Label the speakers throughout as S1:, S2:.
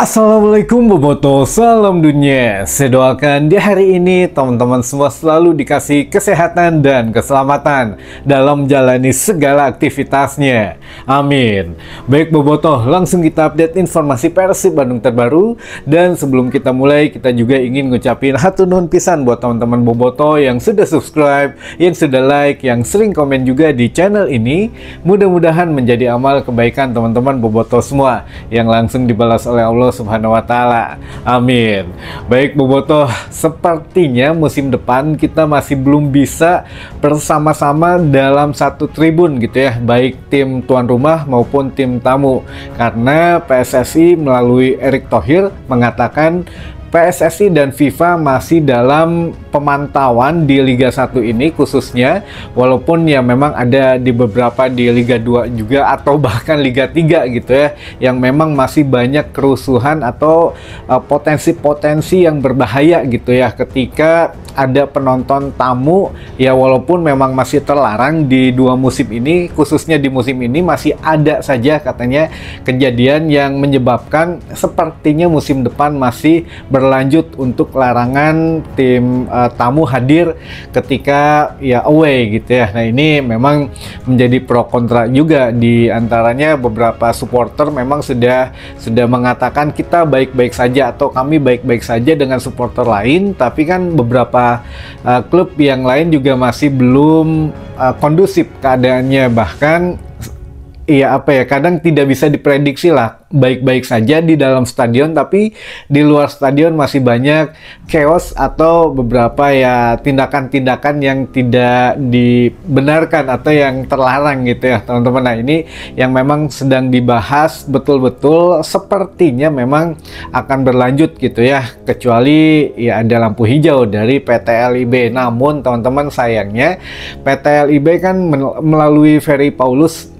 S1: Assalamualaikum Boboto, salam dunia. Saya doakan di hari ini teman-teman semua selalu dikasih kesehatan dan keselamatan dalam menjalani segala aktivitasnya. Amin. Baik Boboto, langsung kita update informasi Persib Bandung terbaru. Dan sebelum kita mulai, kita juga ingin ngucapin hatur nuhun pisan buat teman-teman Boboto yang sudah subscribe, yang sudah like, yang sering komen juga di channel ini. Mudah-mudahan menjadi amal kebaikan teman-teman Boboto semua yang langsung dibalas oleh Allah Subhanahu wa Ta'ala. Amin. Baik Boboto, sepertinya musim depan kita masih belum bisa bersama-sama dalam satu tribun gitu ya, baik tim tuan rumah maupun tim tamu, karena PSSI melalui Erick Thohir mengatakan PSSI dan FIFA masih dalam pemantauan di Liga 1 ini khususnya, walaupun ya memang ada di beberapa di Liga 2 juga atau bahkan Liga 3 gitu ya, yang memang masih banyak kerusuhan atau potensi-potensi yang berbahaya gitu ya ketika ada penonton tamu ya, walaupun memang masih terlarang di dua musim ini, khususnya di musim ini masih ada saja katanya kejadian yang menyebabkan sepertinya musim depan masih berlanjut untuk larangan tim tamu hadir ketika ya away gitu ya. Nah ini memang menjadi pro kontra juga, di antaranya beberapa supporter memang sudah mengatakan kita baik-baik saja atau kami baik-baik saja dengan supporter lain, tapi kan beberapa klub yang lain juga masih belum kondusif keadaannya, bahkan iya kadang tidak bisa diprediksi lah, baik-baik saja di dalam stadion tapi di luar stadion masih banyak chaos atau beberapa ya tindakan-tindakan yang tidak dibenarkan atau yang terlarang gitu ya teman-teman. Nah ini yang memang sedang dibahas betul-betul, sepertinya memang akan berlanjut gitu ya, kecuali ya ada lampu hijau dari PT LIB. Namun teman-teman sayangnya PT LIB kan melalui Ferry Paulus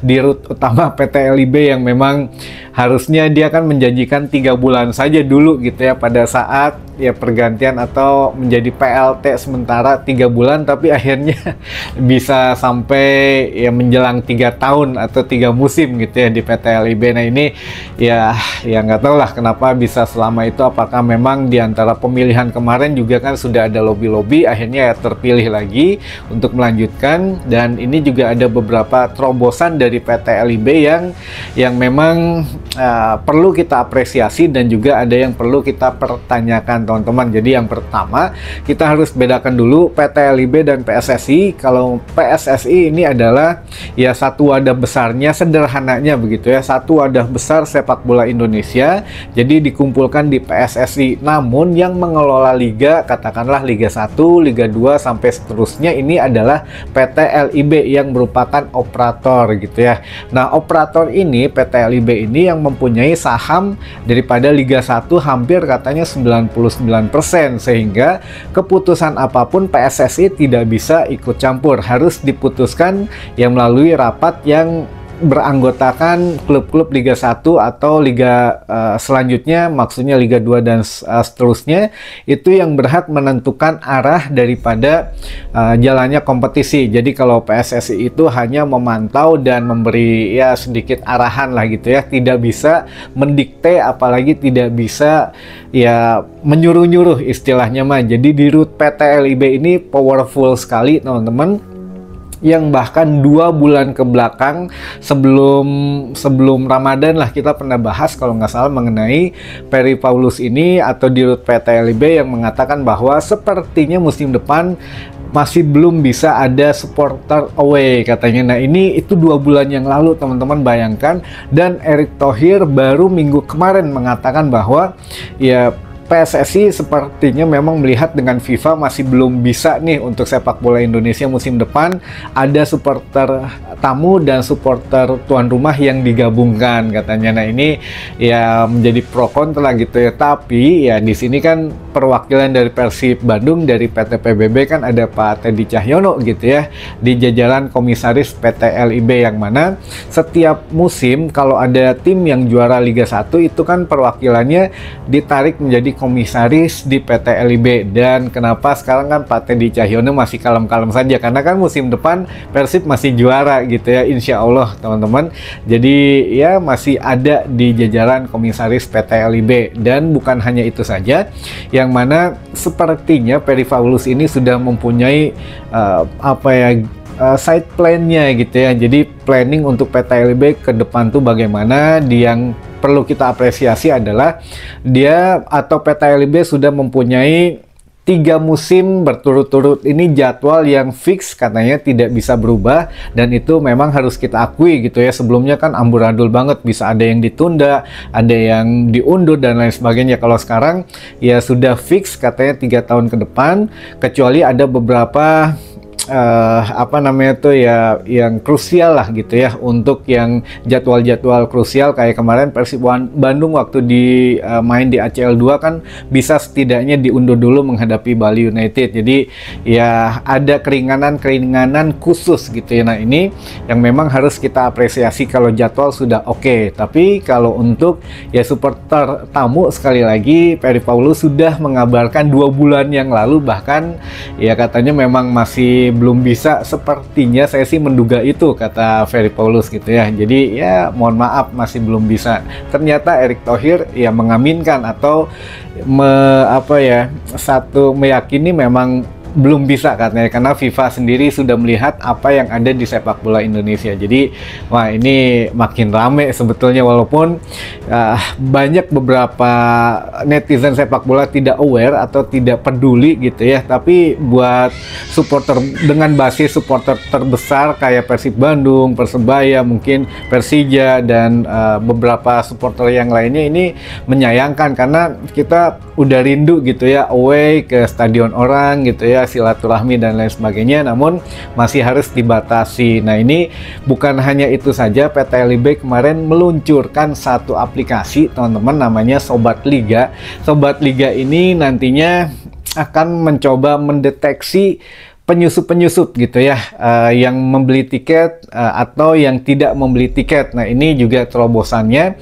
S1: di rute utama PT LIB yang memang harusnya dia kan menjanjikan 3 bulan saja dulu gitu ya pada saat ya pergantian atau menjadi PLT sementara 3 bulan, tapi akhirnya bisa sampai ya menjelang 3 tahun atau 3 musim gitu ya di PT LIB. Nah ini ya nggak tahu lah kenapa bisa selama itu, apakah memang di antara pemilihan kemarin juga kan sudah ada lobby-lobby, akhirnya ya terpilih lagi untuk melanjutkan. Dan ini juga ada beberapa terobosan dari PT LIB yang memang perlu kita apresiasi dan juga ada yang perlu kita pertanyakan teman-teman. Jadi yang pertama kita harus bedakan dulu PT LIB dan PSSI. Kalau PSSI ini adalah ya satu wadah besarnya, sederhananya begitu ya, satu wadah besar sepak bola Indonesia, jadi dikumpulkan di PSSI. Namun yang mengelola liga, katakanlah Liga 1, Liga 2 sampai seterusnya, ini adalah PT LIB yang merupakan operator gitu ya. Nah operator ini, PT LIB ini yang mempunyai saham daripada Liga 1 hampir katanya 99%, sehingga keputusan apapun PSSI tidak bisa ikut campur, harus diputuskan yang melalui rapat yang beranggotakan klub-klub Liga 1 atau Liga selanjutnya, maksudnya Liga 2 dan seterusnya, itu yang berhak menentukan arah daripada jalannya kompetisi. Jadi kalau PSSI itu hanya memantau dan memberi ya sedikit arahan lah gitu ya, tidak bisa mendikte, apalagi tidak bisa ya menyuruh-nyuruh istilahnya mah. Jadi di root PT LIB ini powerful sekali teman-teman, yang bahkan 2 bulan ke belakang sebelum Ramadan lah kita pernah bahas kalau nggak salah mengenai Ferry Paulus ini atau di rut PT LIB yang mengatakan bahwa sepertinya musim depan masih belum bisa ada supporter away katanya. Nah ini itu 2 bulan yang lalu teman-teman, bayangkan. Dan Erick Thohir baru minggu kemarin mengatakan bahwa ya PSSI sepertinya memang melihat dengan FIFA masih belum bisa nih untuk sepak bola Indonesia musim depan ada supporter tamu dan supporter tuan rumah yang digabungkan katanya. Nah ini ya menjadi pro kontra gitu ya. Tapi ya di sini kan perwakilan dari Persib Bandung dari PT PBB kan ada Pak Teddy Cahyono gitu ya, di jajaran komisaris PT LIB, yang mana setiap musim kalau ada tim yang juara Liga 1 itu kan perwakilannya ditarik menjadi komisaris di PT LIB. Dan kenapa sekarang kan Pak Teddy Cahyono masih kalem-kalem saja, karena kan musim depan Persib masih juara gitu ya, insya Allah teman-teman. Jadi ya masih ada di jajaran komisaris PT LIB. Dan bukan hanya itu saja, yang mana sepertinya Perry Paulus ini sudah mempunyai side plan-nya gitu ya. Jadi planning untuk PT LIB ke depan tuh bagaimana. Yang perlu kita apresiasi adalah dia atau PT LIB sudah mempunyai 3 musim berturut-turut ini jadwal yang fix, katanya tidak bisa berubah, dan itu memang harus kita akui gitu ya. Sebelumnya kan amburadul banget, bisa ada yang ditunda, ada yang diundur dan lain sebagainya. Kalau sekarang ya sudah fix katanya 3 tahun ke depan, kecuali ada beberapa yang krusial lah gitu ya, untuk yang jadwal-jadwal krusial kayak kemarin Persib Bandung waktu main di ACL 2 kan bisa setidaknya diundur dulu menghadapi Bali United. Jadi ya ada keringanan khusus gitu ya. Nah ini yang memang harus kita apresiasi kalau jadwal sudah oke. Tapi kalau untuk ya supporter tamu, sekali lagi Perry Paulus sudah mengabarkan 2 bulan yang lalu, bahkan ya katanya memang masih belum bisa, sepertinya saya sih menduga itu, kata Perry Paulus gitu ya. Jadi ya mohon maaf masih belum bisa. Ternyata Erick Thohir ya mengaminkan atau meyakini memang belum bisa katanya, karena FIFA sendiri sudah melihat apa yang ada di sepak bola Indonesia. Jadi wah, ini makin rame sebetulnya, walaupun banyak beberapa netizen sepak bola tidak aware atau tidak peduli gitu ya. Tapi buat supporter dengan basis supporter terbesar kayak Persib Bandung, Persebaya, mungkin Persija dan beberapa supporter yang lainnya, ini menyayangkan karena kita udah rindu gitu ya away ke stadion orang gitu ya, silaturahmi dan lain sebagainya, namun masih harus dibatasi. Nah ini bukan hanya itu saja, PT LIB kemarin meluncurkan satu aplikasi teman-teman, namanya Sobat Liga. Sobat Liga ini nantinya akan mencoba mendeteksi penyusup-penyusup gitu ya, yang membeli tiket atau yang tidak membeli tiket. Nah ini juga terobosannya,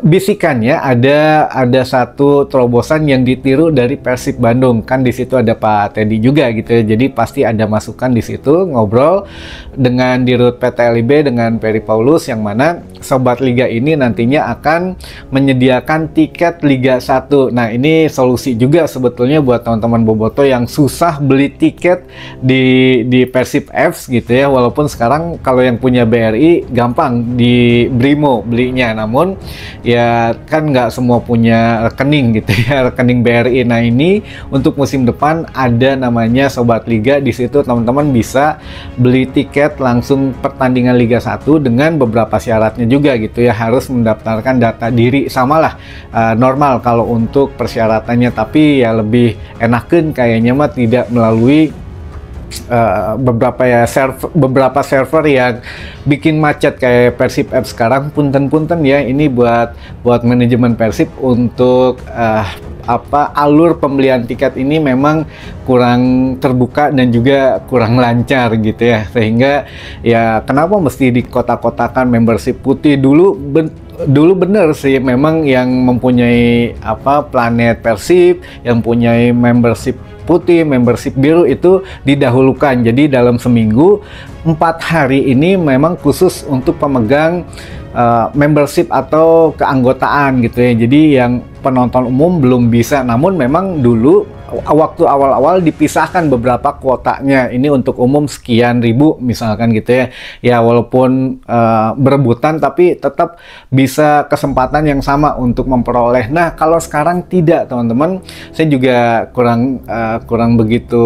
S1: bisikannya ada satu terobosan yang ditiru dari Persib Bandung, kan di situ ada Pak Teddy juga gitu ya. Jadi pasti ada masukan di situ, ngobrol dengan Dirut PT LIB dengan Perry Paulus, yang mana Sobat Liga ini nantinya akan menyediakan tiket Liga 1. Nah ini solusi juga sebetulnya buat teman-teman boboto yang susah beli tiket di Persib Fs gitu ya. Walaupun sekarang kalau yang punya BRI gampang di Brimo belinya, namun ya kan nggak semua punya rekening gitu ya, rekening BRI. Nah ini untuk musim depan ada namanya Sobat Liga. Di situ teman-teman bisa beli tiket langsung pertandingan Liga 1 dengan beberapa syaratnya juga gitu ya. Harus mendaftarkan data diri, samalah normal kalau untuk persyaratannya, tapi ya lebih enakan kayaknya mah tidak melalui beberapa server yang bikin macet kayak Persib app sekarang. Punten-punten ya, ini buat manajemen Persib untuk alur pembelian tiket ini memang kurang terbuka dan juga kurang lancar gitu ya, sehingga ya kenapa mesti dikotak-kotakan membership putih. Dulu bener sih, memang yang mempunyai planet Persib, yang punyai membership putih, membership biru itu didahulukan. Jadi dalam seminggu 4 hari ini memang khusus untuk pemegang membership atau keanggotaan gitu ya. Jadi yang penonton umum belum bisa, namun memang dulu waktu awal-awal dipisahkan beberapa kuotanya. Ini untuk umum sekian ribu misalkan gitu ya. Ya walaupun berebutan, tapi tetap bisa kesempatan yang sama untuk memperoleh. Nah kalau sekarang tidak teman-teman, saya juga kurang begitu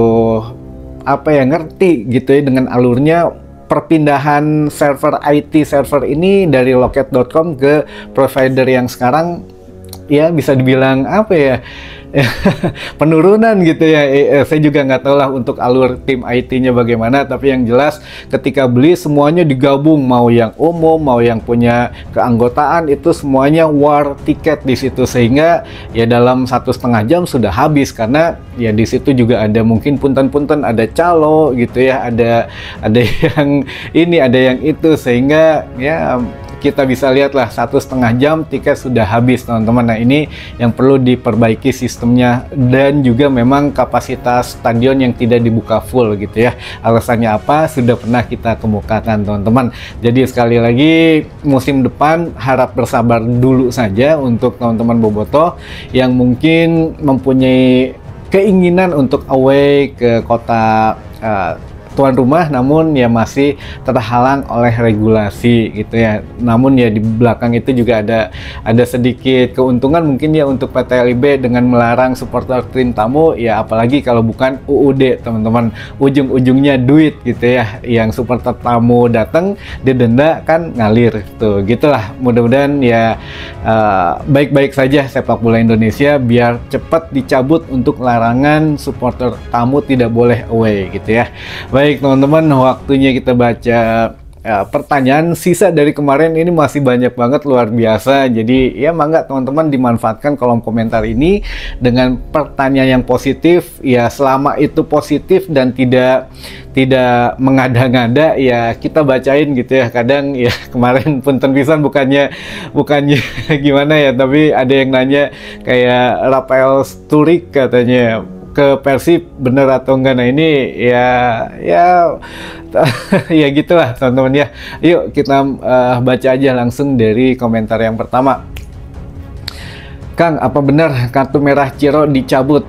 S1: ngerti gitu ya dengan alurnya perpindahan server IT server ini dari loket.com ke provider yang sekarang ya bisa dibilang penurunan gitu ya. Saya juga nggak tahu lah untuk alur tim IT-nya bagaimana, tapi yang jelas ketika beli semuanya digabung, mau yang umum mau yang punya keanggotaan, itu semuanya war tiket di situ, sehingga ya dalam 1,5 jam sudah habis, karena ya di situ juga ada mungkin punten-punten, ada calo gitu ya, ada yang ini ada yang itu, sehingga ya kita bisa lihatlah 1,5 jam tiket sudah habis teman-teman. Nah ini yang perlu diperbaiki sistemnya, dan juga memang kapasitas stadion yang tidak dibuka full gitu ya. Alasannya apa? Sudah pernah kita kemukakan teman-teman. Jadi sekali lagi musim depan harap bersabar dulu saja untuk teman-teman bobotoh yang mungkin mempunyai keinginan untuk away ke kota tuan rumah, namun ya masih terhalang oleh regulasi gitu ya. Namun ya di belakang itu juga ada sedikit keuntungan mungkin ya untuk PT LIB dengan melarang supporter tim tamu ya, apalagi kalau bukan UUD teman-teman, ujung-ujungnya duit gitu ya. Yang supporter tamu datang didenda kan ngalir tuh, gitulah. Mudah-mudahan ya baik-baik saja sepak bola Indonesia, biar cepat dicabut untuk larangan supporter tamu tidak boleh away gitu ya. Baik teman-teman, waktunya kita baca pertanyaan sisa dari kemarin. Ini masih banyak banget, luar biasa. Jadi ya mangga teman-teman dimanfaatkan kolom komentar ini dengan pertanyaan yang positif ya, selama itu positif dan tidak mengada-ngada ya kita bacain gitu ya. Kadang ya kemarin punten pisan, bukannya gimana ya, tapi ada yang nanya kayak Rafael Sturik katanya ke Persib bener atau enggak. Nah ini ya ya gitulah teman-teman ya. Yuk kita baca aja langsung dari komentar yang pertama. Kang, apa benar kartu merah Ciro dicabut?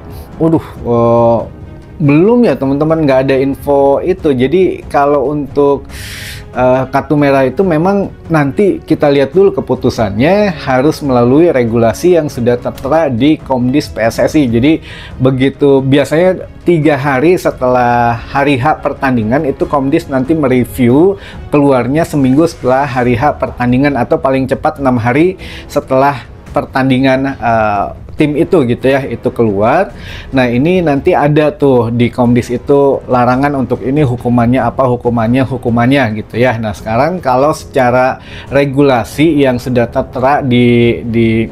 S1: Belum ya teman-teman, nggak ada info itu. Jadi kalau untuk kartu merah itu memang nanti kita lihat dulu keputusannya, harus melalui regulasi yang sudah tertera di Komdis PSSI. Jadi begitu, biasanya 3 hari setelah hari H pertandingan itu Komdis nanti mereview, keluarnya seminggu setelah hari H pertandingan atau paling cepat 6 hari setelah pertandingan tim itu gitu ya, itu keluar. Nah ini nanti ada tuh di Komdis itu larangan untuk ini, hukumannya apa, hukumannya gitu ya. Nah sekarang kalau secara regulasi yang sudah tertera di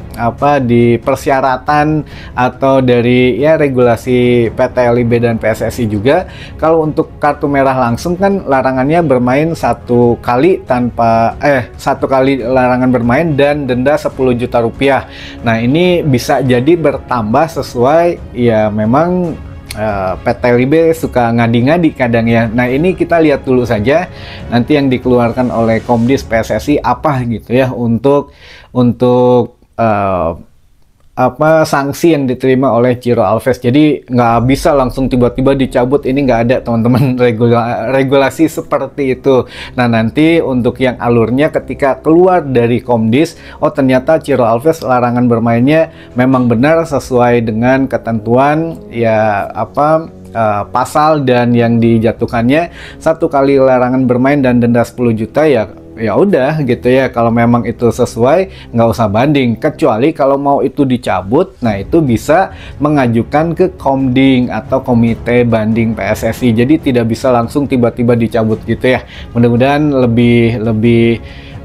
S1: persyaratan atau dari ya regulasi PT LIB dan PSSI juga, kalau untuk kartu merah langsung kan larangannya bermain 1 kali larangan bermain dan denda 10 juta rupiah. Nah ini bisa jadi bertambah sesuai ya, memang PT LIB suka ngadi-ngadi kadang ya. Nah ini kita lihat dulu saja nanti yang dikeluarkan oleh Komdis PSSI apa gitu ya, untuk sanksi yang diterima oleh Ciro Alves. Jadi nggak bisa langsung tiba-tiba dicabut, ini nggak ada teman-teman regulasi seperti itu. Nah nanti untuk yang alurnya ketika keluar dari Komdis, oh ternyata Ciro Alves larangan bermainnya memang benar sesuai dengan ketentuan ya pasal dan yang dijatuhkannya 1 kali larangan bermain dan denda 10 juta ya udah gitu ya. Kalau memang itu sesuai, nggak usah banding. Kecuali kalau mau itu dicabut, nah itu bisa mengajukan ke Komding atau Komite Banding PSSI. Jadi tidak bisa langsung tiba-tiba dicabut gitu ya. Mudah-mudahan lebih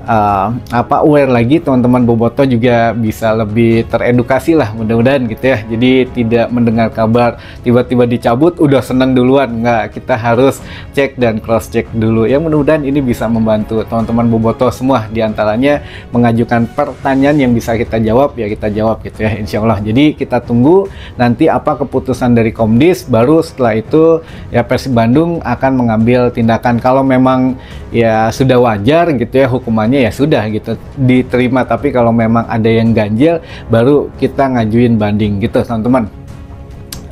S1: aware lagi teman-teman bobotoh, juga bisa lebih teredukasi lah mudah-mudahan gitu ya. Jadi tidak mendengar kabar tiba-tiba dicabut udah senang duluan, nggak, kita harus cek dan cross check dulu ya. Mudah-mudahan ini bisa membantu teman-teman bobotoh semua, diantaranya mengajukan pertanyaan yang bisa kita jawab ya, kita jawab gitu ya insya Allah. Jadi kita tunggu nanti apa keputusan dari Komdis, baru setelah itu ya Persib Bandung akan mengambil tindakan. Kalau memang ya sudah wajar gitu ya hukumannya, ya sudah gitu diterima. Tapi kalau memang ada yang ganjil, baru kita ngajuin banding gitu teman-teman.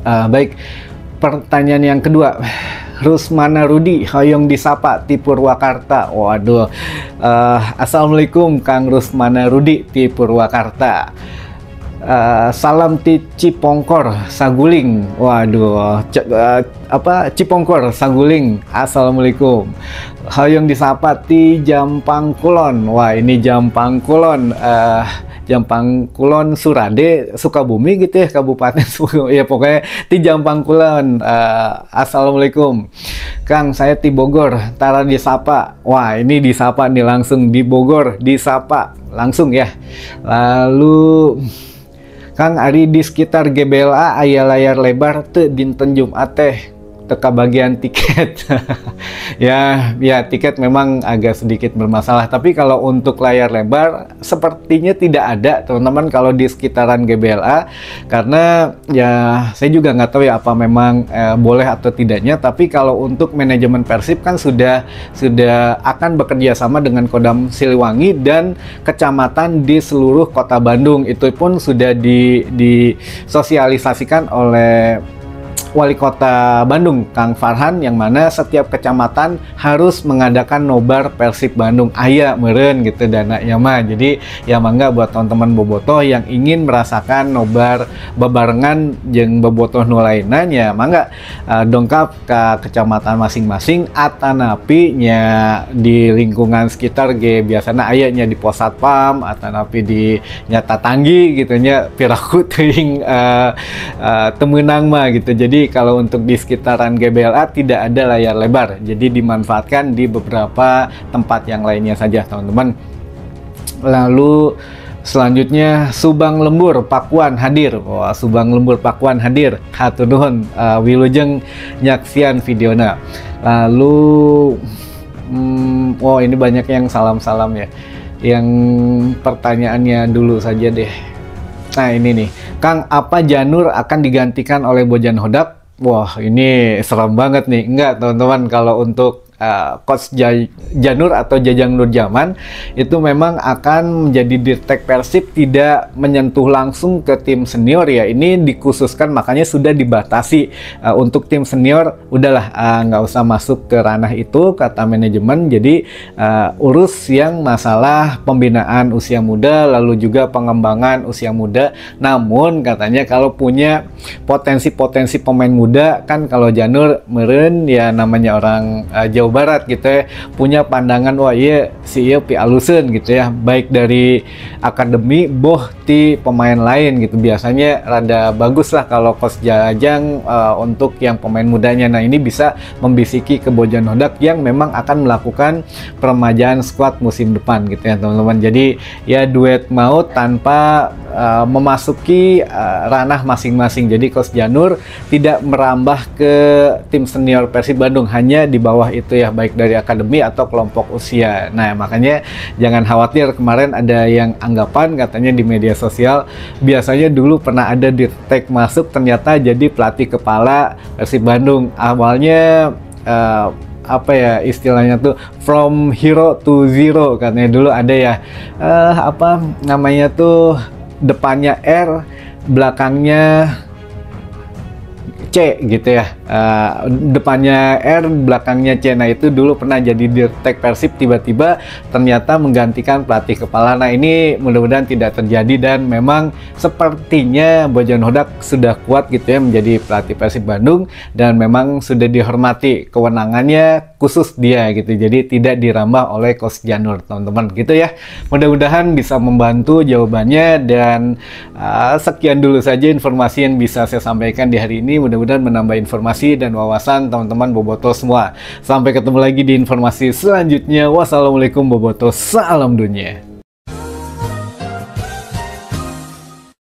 S1: Baik, pertanyaan yang kedua, Rusmana Rudi hoyong disapa ti Purwakarta. Waduh, assalamualaikum Kang Rusmana Rudi ti Purwakarta. Salam ti Cipongkor Saguling. Waduh, Cipongkor Saguling. Assalamualaikum. Hoyong disapa ti Jampang Kulon. Wah ini Jampang Kulon, Jampang Kulon Surade Sukabumi gitu ya, Kabupaten Sukabumi ya, pokoknya ti Jampang Kulon. Assalamualaikum Kang, saya ti Bogor, tara disapa. Wah ini disapa nih langsung, di Bogor disapa langsung ya. Lalu Kang, ari di sekitar GBLA aya layar lebar teu dinten Jumat teh teka bagian tiket. Ya, tiket memang agak sedikit bermasalah. Tapi kalau untuk layar lebar, sepertinya tidak ada, teman-teman, kalau di sekitaran GBLA. Karena ya, saya juga nggak tahu ya apa memang boleh atau tidaknya. Tapi kalau untuk manajemen Persib kan sudah akan bekerja sama dengan Kodam Siliwangi dan kecamatan di seluruh kota Bandung. Itu pun sudah disosialisasikan oleh Wali Kota Bandung, Kang Farhan, yang mana setiap kecamatan harus mengadakan nobar Persib Bandung. Aya meureun gitu dana ya mah. Jadi ya mangga buat teman-teman bobotoh yang ingin merasakan nobar bebarengan jeung bobotoh nu lainna nya mangga dongkap ke kecamatan masing-masing atanapi nya di lingkungan sekitar ge biasana aya nya di pos satpam atanapi di nyata tanggi gitu nya piraku teuing temenang mah gitu. Jadi kalau untuk di sekitaran GBLA tidak ada layar lebar, jadi dimanfaatkan di beberapa tempat yang lainnya saja, teman-teman. Lalu selanjutnya Subang Lembur Pakuan hadir. Wah, Subang Lembur Pakuan hadir. Hatur nuhun wilujeng nyaksian videona. Lalu ini banyak yang salam-salam ya. Yang pertanyaannya dulu saja deh. Nah ini nih, Kang, apa Janur akan digantikan oleh Bojan Hodak? Wah, ini serem banget nih. Enggak, teman-teman, kalau untuk Coach Janur atau Jajang Nurjaman itu memang akan menjadi dirtek Persib, tidak menyentuh langsung ke tim senior ya. Ini dikhususkan, makanya sudah dibatasi untuk tim senior. Udahlah, nggak usah masuk ke ranah itu, kata manajemen. Jadi urus yang masalah pembinaan usia muda, lalu juga pengembangan usia muda. Namun katanya kalau punya potensi-potensi pemain muda, kan kalau Janur meureun ya namanya orang Jawa Barat gitu ya, punya pandangan wah iya si iya pi aluseun gitu ya, baik dari akademi boh ti pemain lain gitu. Biasanya rada bagus lah kalau Coach Jajang untuk yang pemain mudanya. Nah ini bisa membisiki ke Bojan Hodak yang memang akan melakukan peremajaan skuad musim depan gitu ya, teman-teman. Jadi ya duet maut tanpa memasuki ranah masing-masing. Jadi Coach Janur tidak merambah ke tim senior Persib Bandung, hanya di bawah itu ya, baik dari akademi atau kelompok usia. Nah makanya jangan khawatir, kemarin ada yang anggapan katanya di media sosial, biasanya dulu pernah ada dirtek masuk ternyata jadi pelatih kepala Persib Bandung. Awalnya apa ya istilahnya tuh, from hero to zero katanya dulu ada ya, apa namanya tuh, depannya R, belakangnya C gitu ya, depannya R, belakangnya C. Nah itu dulu pernah jadi dirtek Persib, tiba-tiba ternyata menggantikan pelatih kepala. Nah ini mudah-mudahan tidak terjadi, dan memang sepertinya Bojan Hodak sudah kuat gitu ya menjadi pelatih Persib Bandung, dan memang sudah dihormati kewenangannya khusus dia gitu, jadi tidak dirambah oleh Coach Janur, teman-teman gitu ya. Mudah-mudahan bisa membantu jawabannya, dan sekian dulu saja informasi yang bisa saya sampaikan di hari ini. Mudah-mudahan menambah informasi dan wawasan teman-teman bobotoh semua. Sampai ketemu lagi di informasi selanjutnya. Wassalamualaikum bobotoh, salam dunia.